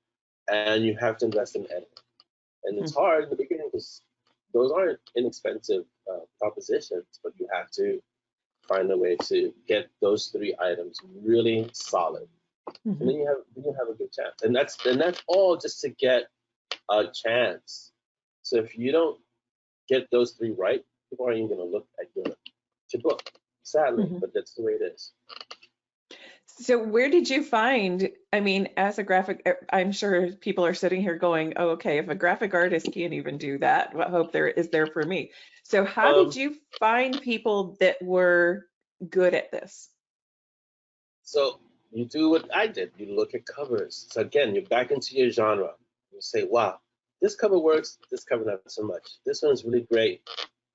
And you have to invest in editing. And it's hard in the beginning because those aren't inexpensive propositions, but you have to find a way to get those three items really solid. Mm-hmm. And then you have a good chance. And that's all just to get a chance. So if you don't get those three right, people aren't even going to look at your book. Sadly, but that's the way it is. So where did you find, I mean, as a graphic, I'm sure people are sitting here going, oh, okay, if a graphic artist can't even do that, what hope there is there for me? So how did you find people that were good at this? So you do what I did. You look at covers. So again, you're back into your genre. You say, wow, this cover works, this cover not so much. This one's really great,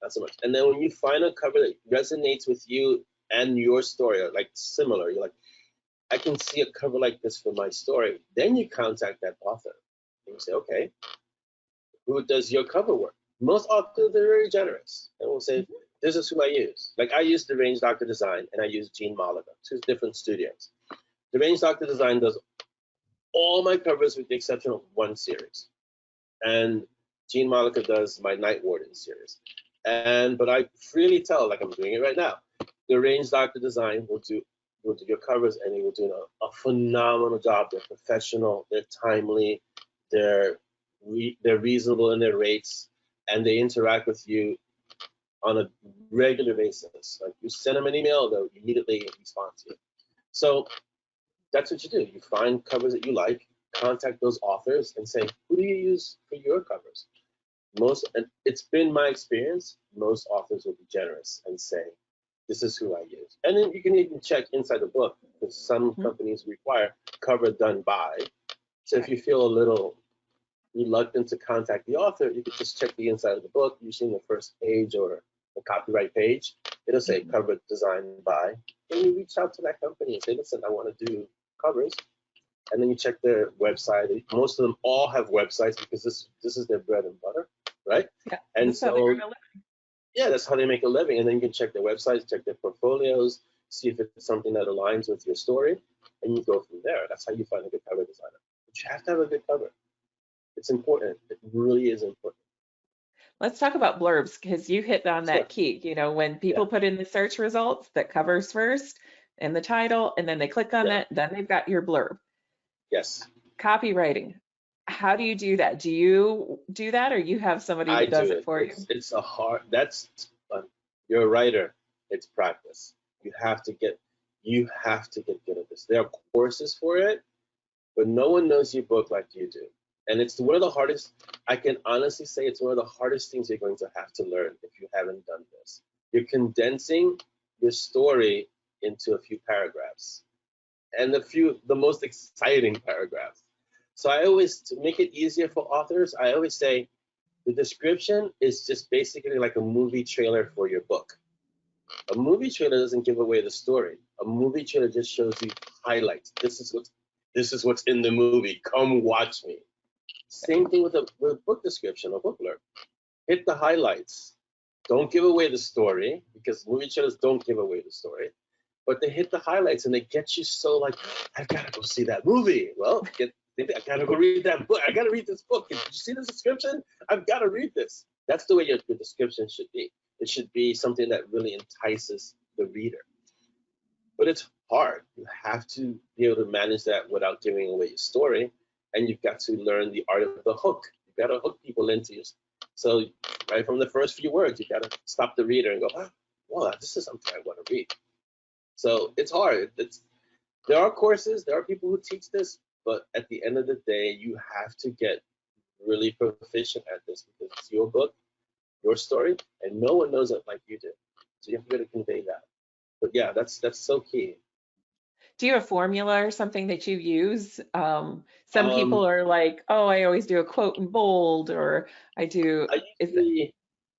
not so much. And then when you find a cover that resonates with you and your story, or like similar, you're like, I can see a cover like this for my story. Then you contact that author. And you say, okay, who does your cover work? Most authors are very generous and will say, this is who I use. Like I use Deranged Doctor Design and I use Gene Malaga, two different studios. Deranged Doctor Design does all my covers with the exception of one series. And Gene Malaga does my Night Warden series. But I freely tell, like I'm doing it right now, Deranged Doctor Design will do your covers, and they will do a phenomenal job. They're professional, they're timely, they're reasonable in their rates, and they interact with you on a regular basis. Like you send them an email, they'll immediately respond to you. So that's what you do. You find covers that you like, contact those authors, and say, who do you use for your covers? And it's been my experience, most authors will be generous and say, this is who I use. And then you can even check inside the book, because some companies require cover done by. So if you feel a little reluctant to contact the author, you can just check the inside of the book, usually in the first page or the copyright page. It'll say cover designed by. Then you reach out to that company and say, listen, I want to do covers. And then you check their website. Most of them all have websites because this is their bread and butter. right? Yeah, And that's how they so earn a living. yeah, that's how they make a living. And then you can check their websites, check their portfolios, see if it's something that aligns with your story, and you go from there. That's how you find a good cover designer. But you have to have a good cover. It's important. It really is important. Let's talk about blurbs because you hit on Sure. that key. You know, when Yeah. people put in the search results, that covers first and the title, and then they click on Yeah. that, then they've got your blurb. Yes. Copywriting. How do you do that? Do you do that or you have somebody I that do does it it. for you? It's a hard. That's you're a writer. It's practice. You have to get good at this. There are courses for it, but no one knows your book like you do. And it's one of the hardest, I can honestly say it's one of the hardest things you're going to have to learn if you haven't done this. You're condensing your story into a few paragraphs and the most exciting paragraphs. So I always, to make it easier for authors, I always say the description is just basically like a movie trailer for your book. A movie trailer doesn't give away the story. A movie trailer just shows you highlights. This is what's in the movie. Come watch me. Same thing with a book description, a book blurb. Hit the highlights. Don't give away the story because movie trailers don't give away the story. But they hit the highlights and they get you so like, I've got to go see that movie. Well, I got to go read that book. I got to read this book. Did you see the description? I've got to read this. That's the way your description should be. It should be something that really entices the reader. But it's hard. You have to be able to manage that without giving away your story. And you've got to learn the art of the hook. You've got to hook people into you. So right from the first few words, you've got to stop the reader and go, oh, wow, this is something I want to read. So it's hard. There are courses, there are people who teach this, but at the end of the day, you have to get really proficient at this because it's your book, your story, and no one knows it like you do. So you have to be able to convey that. But yeah, that's so key. Do you have a formula or something that you use? Some Um, people are like, oh, I always do a quote in bold, or I do, I is it, usually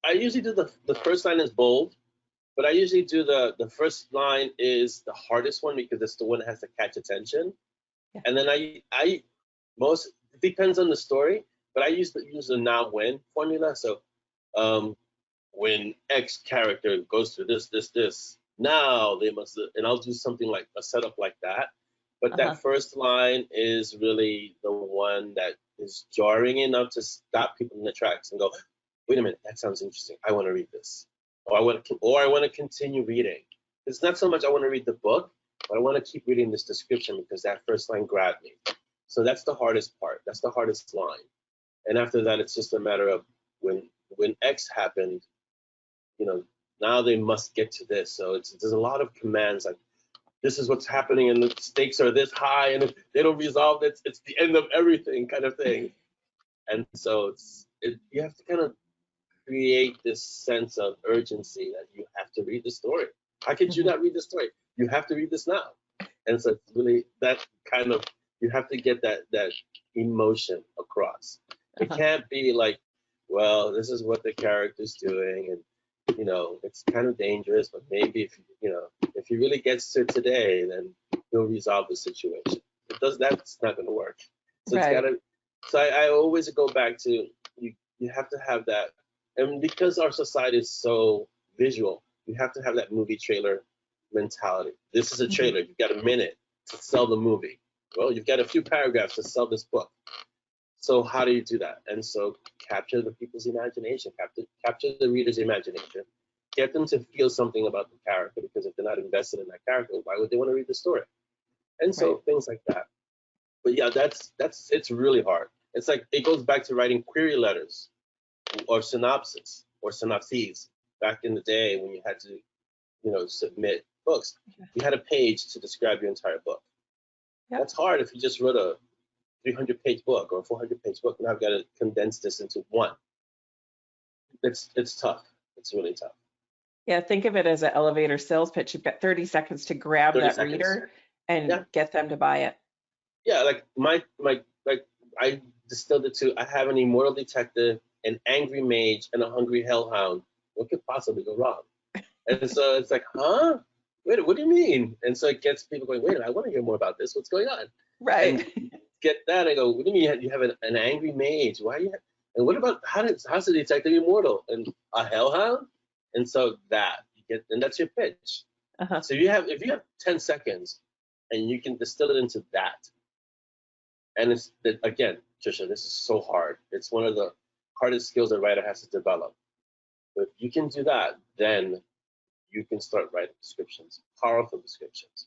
I usually do the first line is bold, but I usually do the first line is the hardest one because it's the one that has to catch attention. yeah. And then I most it depends on the story, but I use the now when formula. So um, when X character goes through this, now they must, and I'll do something like a setup like that. But Uh-huh. that first line is really the one that is jarring enough to stop people in their tracks and go, wait a minute, that sounds interesting. I want to read this, or I want to continue reading. It's not so much I want to read the book, but I want to keep reading this description because that first line grabbed me. So that's the hardest part. That's the hardest line. And after that, it's just a matter of when X happened, you know, now they must get to this. So there's a lot of commands like this is what's happening and the stakes are this high and if they don't resolve it, it's the end of everything kind of thing. And so you have to kind of create this sense of urgency that you have to read the story. How could you Mhm. not read the story? You have to read this now. And so it's really that kind of you have to get that emotion across. It Uh-huh. can't be like, well, this is what the character's doing, and it's kind of dangerous, but maybe if he really gets to today, then he'll resolve the situation. It does that's not going to work. So it's got Right. to. So I always go back to you have to have that, and because our society is so visual, you have to have that movie trailer mentality. This is a Mhm. trailer. You've got a minute to sell the movie. Well, you've got a few paragraphs to sell this book. So how do you do that? And so capture the people's imagination, capture the reader's imagination, get them to feel something about the character because if they're not invested in that character, why would they want to read the story? And Right. so things like that. But yeah, that's it's really hard. It's like it goes back to writing query letters or synopsis or synopses back in the day when you had to submit books. You had a page to describe your entire book. Yep. That's hard if you just wrote a 300-page book or a 400-page book. Now I've got to condense this into one. It's tough. It's really tough. Yeah, think of it as an elevator sales pitch. You've got 30 seconds to grab 30 that seconds. reader and Yeah. get them to buy it. Yeah, like like I distilled it to I have an immortal detective, an angry mage, and a hungry hellhound. What could possibly go wrong? And so it's like, huh? Wait, what do you mean? And so it gets people going, wait, I want to hear more about this. What's going on? And Right. get that. I go, what do you mean you have an angry mage? Why do you have, And what about how's the detective immortal and a hellhound? And so that's your pitch. So if you have 10 seconds and you can distill it into that, and it's again, Trisha, this is so hard. It's one of the hardest skills a writer has to develop. But if you can do that, then you can start writing descriptions, powerful descriptions.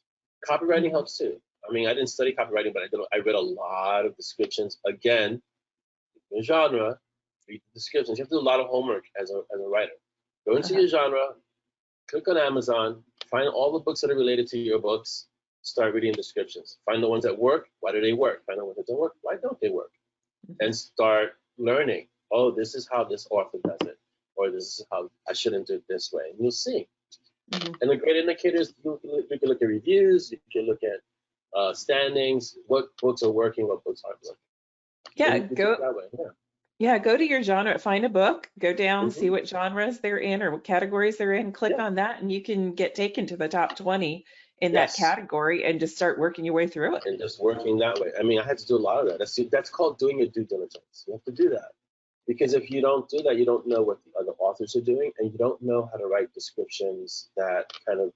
Copywriting helps too. I mean, I didn't study copywriting, but I read a lot of descriptions. Again, your genre, read the descriptions. You have to do a lot of homework as a writer. Go into your genre, click on Amazon, find all the books that are related to your books, start reading descriptions. Find the ones that work, why do they work? Find the ones that don't work, why don't they work? And start learning. Oh, this is how this author does it, or this is how I shouldn't do it this way. And you'll see. And the great indicators, you can look at reviews, you can look at standings, what books are working, what books aren't working. Yeah, go to your genre, find a book, go down, see what genres they're in or what categories they're in, click on that, and you can get taken to the top 20 in that category and just start working your way through it. And just working that way. I mean, I had to do a lot of that. That's called doing your due diligence. You have to do that. Because if you don't do that, you don't know what the other authors are doing, and you don't know how to write descriptions that kind of,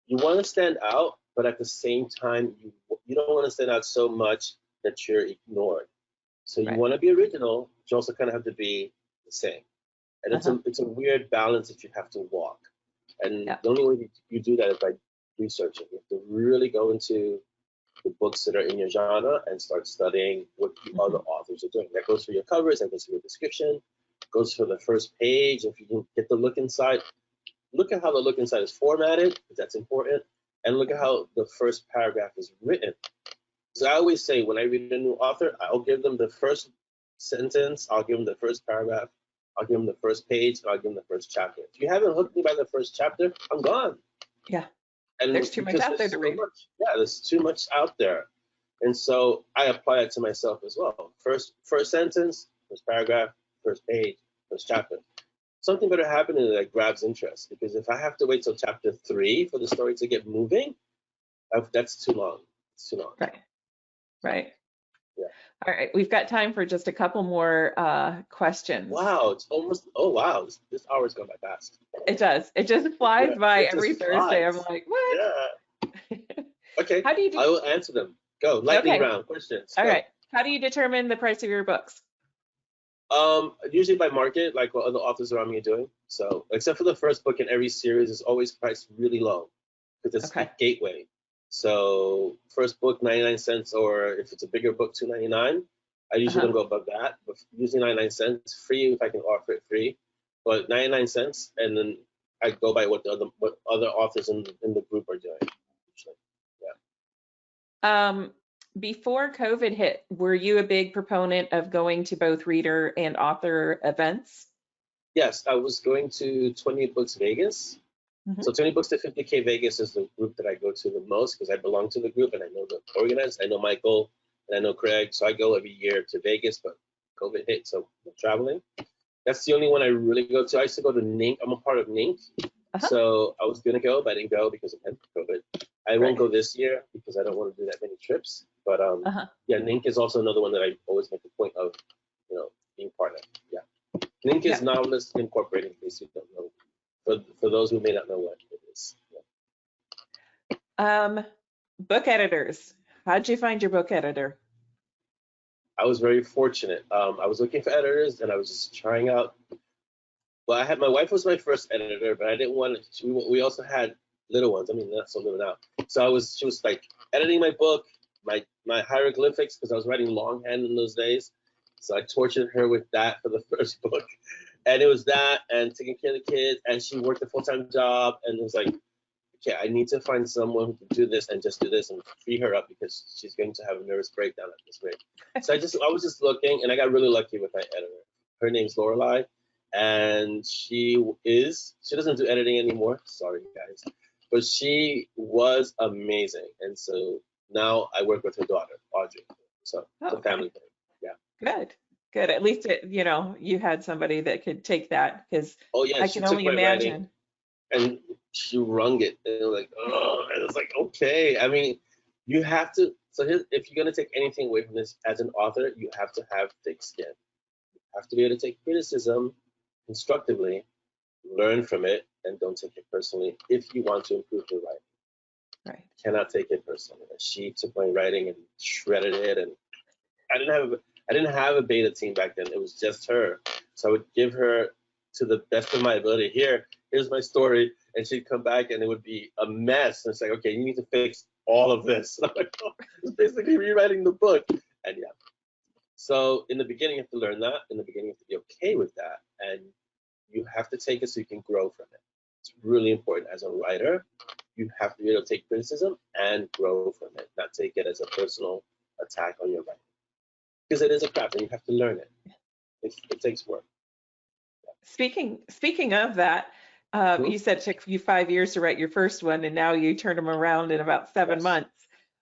you want to stand out, but at the same time, you don't want to stand out so much that you're ignored. So you want to be original, but you also kind of have to be the same. And it's a weird balance that you have to walk. And the only way you do that is by researching. You have to really go into the books that are in your genre and start studying what the other authors are doing. That goes for your covers, that goes for your description, goes for the first page. If you can get the look inside, look at how the look inside is formatted, because that's important, and look at how the first paragraph is written. So I always say when I read a new author, I'll give them the first sentence, I'll give them the first paragraph, I'll give them the first page, and I'll give them the first chapter. If you haven't hooked me by the first chapter, I'm gone. Yeah. And there's too much out there to read. There's too much out there. And so I apply it to myself as well. First sentence, first paragraph, first page, first chapter. Something better happen in it that grabs interest. Because if I have to wait till chapter 3 for the story to get moving, that's too long. It's too long. Right. Yeah. All right. We've got time for just a couple more questions. Wow. It's almost, this hour's gone by fast. It does. It just flies by every Thursday. I'm like, what? Yeah. Okay. How do you I will answer them. Go. Lightning round questions. All right. How do you determine the price of your books? Usually by market, like what other authors around me are doing. So, except for the first book in every series is always priced really low because it's the gateway. So, first book 99 cents, or if it's a bigger book, $2.99. I usually don't go above that, but usually 99 cents. Free if I can offer it free, but 99 cents, and then I go by what other authors in the group are doing. Usually. Yeah. Before COVID hit, were you a big proponent of going to both reader and author events? Yes, I was going to 20 Books Vegas. So 20 Books to 50K Vegas is the group that I go to the most because I belong to the group and I know the organizers. I know Michael and I know Craig. So I go every year to Vegas, but COVID hit, so I'm traveling. That's the only one I really go to. I used to go to NINC. I'm a part of NINC. So I was going to go, but I didn't go because of COVID. I won't go this year because I don't want to do that many trips. But yeah, NINC is also another one that I always make a point of, being part of. Yeah. NINC is Novelists Incorporated, in case you don't know. For those who may not know what it is. Yeah. Book editors. How'd you find your book editor? I was very fortunate. I was looking for editors and I was just trying out. Well, my wife was my first editor, but I didn't want to. We also had little ones. I mean, not so little now. So she was like editing my book, my hieroglyphics, because I was writing longhand in those days. So I tortured her with that for the first book. And it was that and taking care of the kids. And she worked a full-time job. And it was like, okay, I need to find someone who can do this and just do this and free her up because she's going to have a nervous breakdown at this rate. So I was just looking, and I got really lucky with my editor. Her name's Lorelei, and she doesn't do editing anymore. Sorry, guys. But she was amazing. And so now I work with her daughter, Audrey. So it's a family thing. Yeah. Good. At least you had somebody that could take that because I can only imagine. And she wrung it, and it was like, oh, and it's like, okay. I mean, you have to. So if you're gonna take anything away from this as an author, you have to have thick skin. You have to be able to take criticism constructively, learn from it, and don't take it personally if you want to improve your writing. Right. Cannot take it personally. She took my writing and shredded it, and I didn't have a beta team back then. It was just her. So I would give her, to the best of my ability, here's my story, and she'd come back and it would be a mess. And it's like, okay, you need to fix all of this. And I'm like, oh, it's basically rewriting the book. And yeah. So in the beginning, you have to learn that. In the beginning, you have to be okay with that, and you have to take it so you can grow from it. It's really important as a writer. You have to be able to take criticism and grow from it, not take it as a personal attack on your writing. Because it is a craft and you have to learn it. It takes work. Speaking of that, you said it took you 5 years to write your first one, and now you turned them around in about 7 months.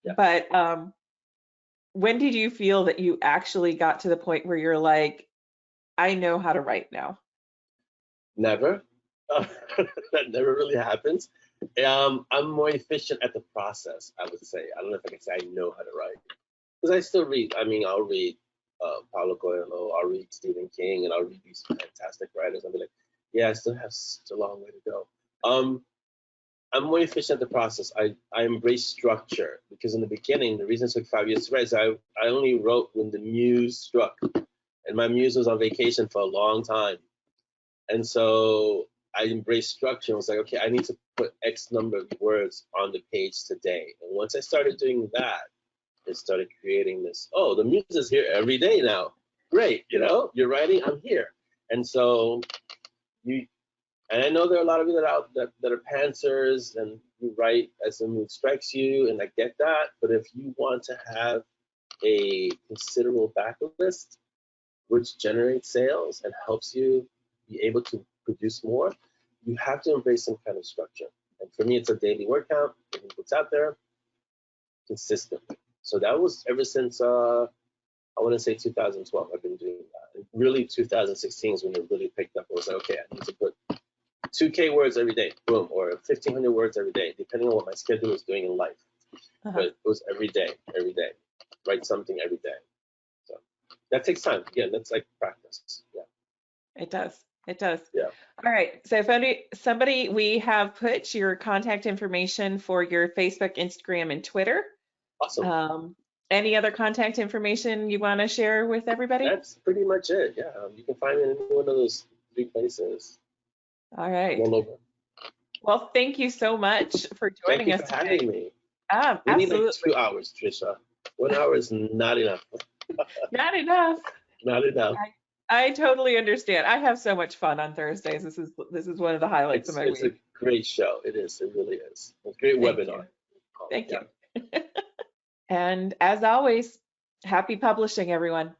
Yeah. But when did you feel that you actually got to the point where you're like, I know how to write now? Never. That never really happens. I'm more efficient at the process, I would say. I don't know if I can say I know how to write. Because I still read. I mean, I'll read Paulo Coelho, I'll read Stephen King, and I'll read these fantastic writers. I'll be like, yeah, I still have such a long way to go. I'm more efficient at the process. I embrace structure, because in the beginning, the reason it took 5 years to write is I only wrote when the muse struck. And my muse was on vacation for a long time. And so I embraced structure and was like, okay, I need to put X number of words on the page today. And once I started doing that, it started creating this, oh, the muse is here every day now. Great, you're writing, I'm here. And so and I know there are a lot of you that are pantsers and you write as the mood strikes you, and I get that. But if you want to have a considerable backlist, which generates sales and helps you be able to produce more, you have to embrace some kind of structure. And for me, it's a daily word count, getting what's out there consistently. So that was ever since I want to say 2012. I've been doing that. And really, 2016 is when it really picked up. I was like, okay, I need to put 2K words every day, boom, or 1,500 words every day, depending on what my schedule was doing in life. But it was every day. Write something every day. So that takes time. Again, that's like practice. Yeah. It does. Yeah. All right. So if somebody, we have put your contact information for your Facebook, Instagram, and Twitter. Awesome. Any other contact information you want to share with everybody? That's pretty much it. Yeah. You can find me in one of those 3 places. All right. All over. Well, thank you so much for joining us today. Thank you for having me. Absolutely. We need like 2 hours, Trisha. 1 hour is not enough. Not enough. Not enough. I totally understand. I have so much fun on Thursdays. This is one of the highlights of my week. It's a great show. It is. It really is. It's a great webinar. Thank you. And as always, happy publishing, everyone.